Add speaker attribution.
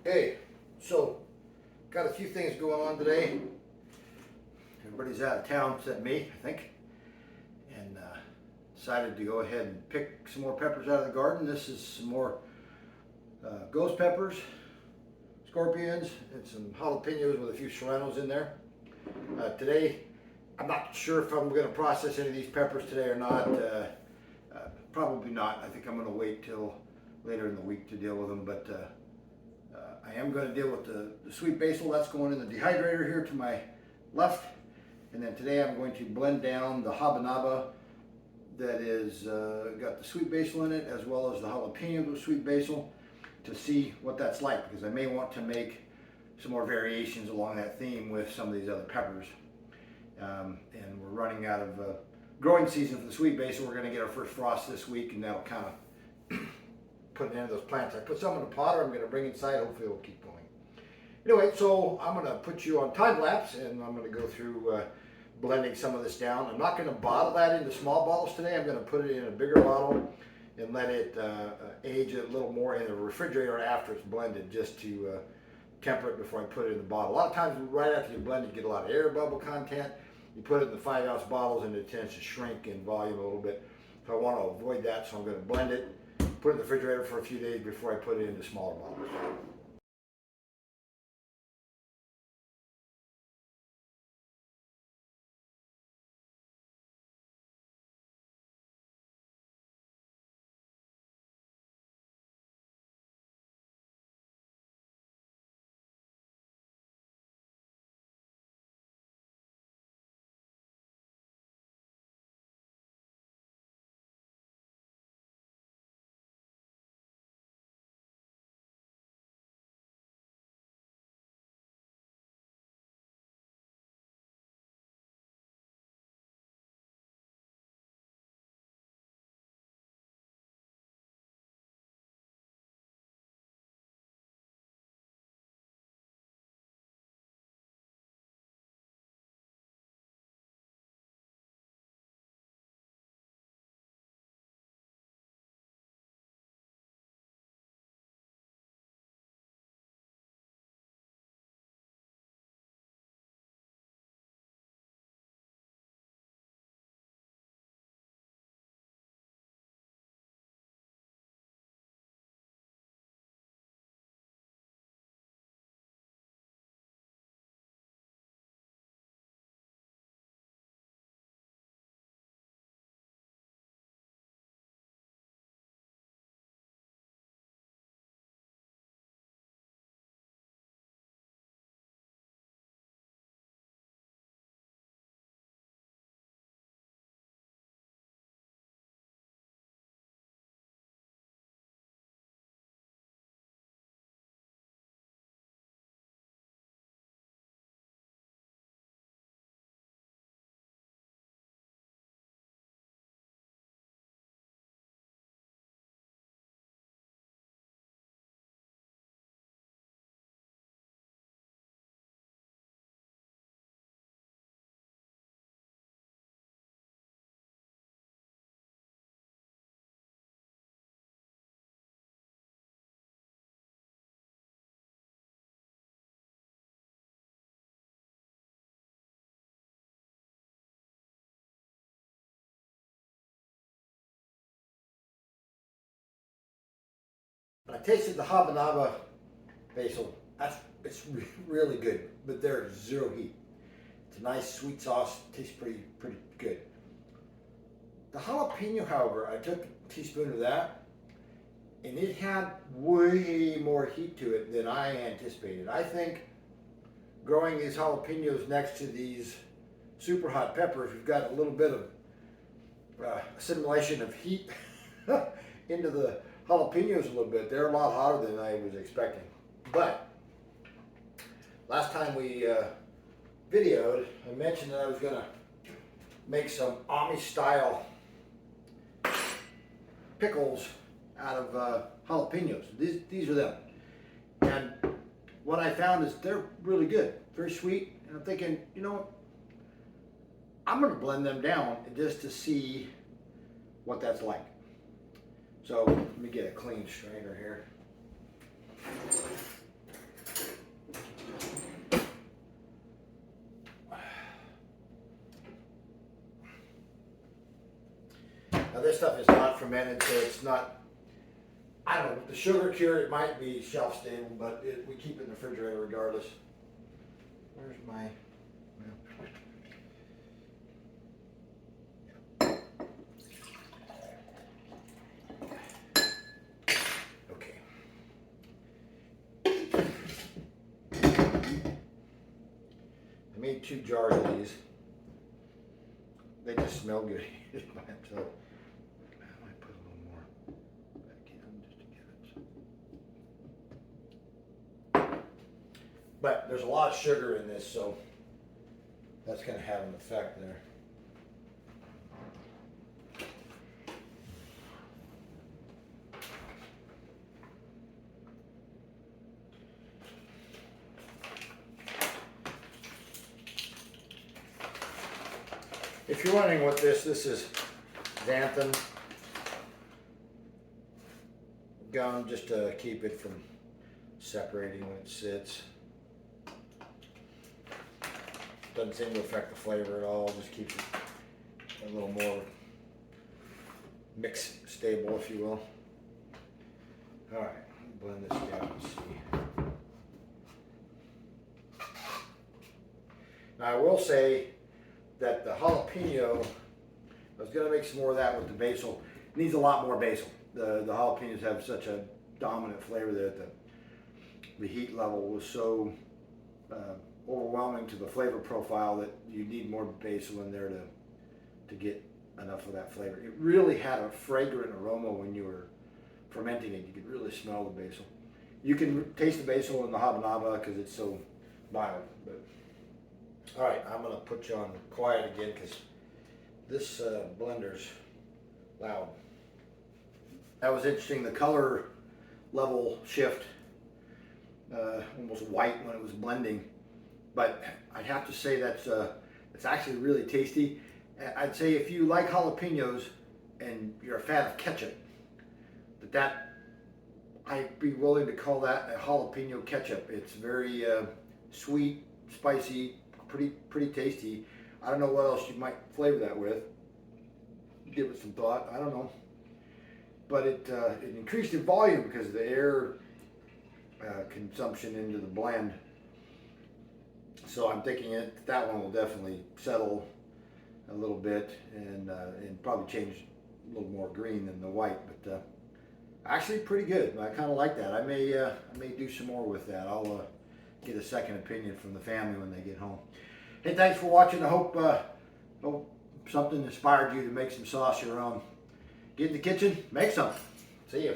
Speaker 1: Hey, so got a few things going on today. Everybody's out of town except me, I think, and decided to go ahead and pick some more peppers out of the garden. This is some more ghost peppers, scorpions, and some jalapenos with a few serranos in there. Today, I'm not sure if I'm going to process any of these peppers today or not. Probably not. I think I'm going to wait till later in the week to deal with them, but I am going to deal with the sweet basil. That's going in the dehydrator here to my left. And then today I'm going to blend down the Habanaba that is got the sweet basil in it, as well as the jalapeno with sweet basil, to see what that's like, because I may want to make some more variations along that theme with some of these other peppers. And we're running out of growing season for the sweet basil. We're going to get our first frost this week, and that'll kind of put an end to those plants. I put some in a pot, or I'm going to bring inside. Hopefully it'll keep going. Anyway, so I'm going to put you on time lapse, and I'm going to go through blending some of this down. I'm not going to bottle that into small bottles today. I'm going to put it in a bigger bottle and let it age a little more in the refrigerator after it's blended, just to temper it before I put it in the bottle. A lot of times right after you blend it, you get a lot of air bubble content. You put it in the 5-ounce bottles and it tends to shrink in volume a little bit. So I want to avoid that, so I'm going to blend it, put it in the refrigerator for a few days before I put it into smaller bottles. I tasted the Habanaba basil. It's really good, but there's zero heat. It's a nice sweet sauce. Tastes pretty good. The jalapeno, however, I took a teaspoon of that, and it had way more heat to it than I anticipated. I think growing these jalapenos next to these super hot peppers, we've got a little bit of assimilation of heat into the jalapenos a little bit. They're a lot hotter than I was expecting. But last time we videoed, I mentioned that I was going to make some Amish style pickles out of jalapenos. These are them. And what I found is they're really good, very sweet. And I'm thinking, you know what? I'm going to blend them down just to see what that's like. So let me get a clean strainer here. Now this stuff is not fermented, so it's not, I don't know, with the sugar cure it might be shelf stable, but we keep it in the refrigerator regardless. Where's my, okay. I made 2 jars of these. They just smell good by themselves. I might put a little more back in just to give it. But there's a lot of sugar in this, so that's going to have an effect there. If you're wondering what this is xanthan gum, just to keep it from separating when it sits. Doesn't seem to affect the flavor at all, just keeps it a little more mix stable, if you will. Alright, blend this down and see. Now I will say that the jalapeno, I was going to make some more of that with the basil. It needs a lot more basil. The jalapenos have such a dominant flavor that the heat level was so overwhelming to the flavor profile that you need more basil in there to get enough of that flavor. It really had a fragrant aroma when you were fermenting it. You could really smell the basil. You can taste the basil in the Habanaba because it's so mild. But all right, I'm going to put you on quiet again because this blender's loud. That was interesting, the color level shift, almost white when it was blending. But I'd have to say that's it's actually really tasty. I'd say if you like jalapenos and you're a fan of ketchup, that I'd be willing to call that a jalapeno ketchup. It's very sweet, spicy, pretty tasty. I don't know what else you might flavor that with. Give it some thought. I don't know. But it increased in volume because of the air consumption into the blend. So I'm thinking that one will definitely settle a little bit and probably change a little more green than the white. But actually pretty good. I kind of like that. I may do some more with that. I'll get a second opinion from the family when they get home. Hey, thanks for watching. I hope something inspired you to make some sauce your own. Get in the kitchen, make some. See you.